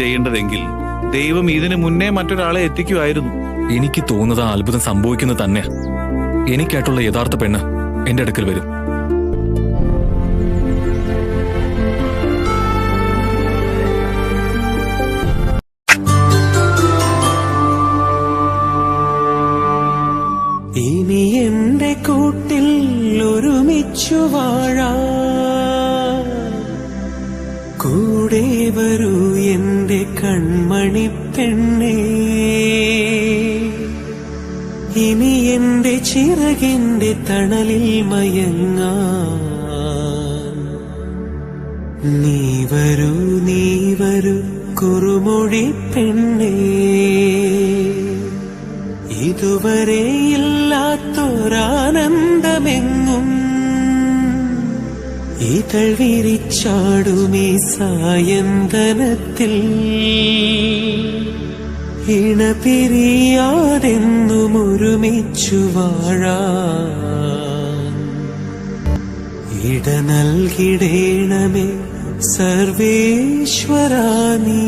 ചെയ്യേണ്ടതെങ്കിൽ ദൈവം ഇതിനു മുന്നേ മറ്റൊരാളെ എത്തിക്കുമായിരുന്നു. എനിക്ക് തോന്നുന്നത് ആ അത്ഭുതം സംഭവിക്കുന്നത് തന്നെ എനിക്കായിട്ടുള്ള യഥാർത്ഥ പെണ്ണ് എന്റെ അടുക്കൽ വരും. ഇനി എന്റെ കൂട്ടിൽ ഒരുമിച്ചു വാഴാ, കൂടെ വരൂ എന്റെ കൺമണി പെണ്ണേ. ഇനി എന്റെ ചിറകിന്റെ തണലിൽ മയങ്ങാൻ നീ വരൂ, നീ വരൂ കുറുമൊഴി പെണ്ണേ. ഇതുവരെ ഇല്ലാത്തൊരാനന്ദമെങ്ങും ഇതൾ വിരിച്ചാടുമീ സായന്തനത്തിൽ. ഇണപിരിയാതെന്നും ഒരുമിച്ചു വാഴാൻ ഇട നൽകിടേണമേ സർവേശ്വരാ നീ.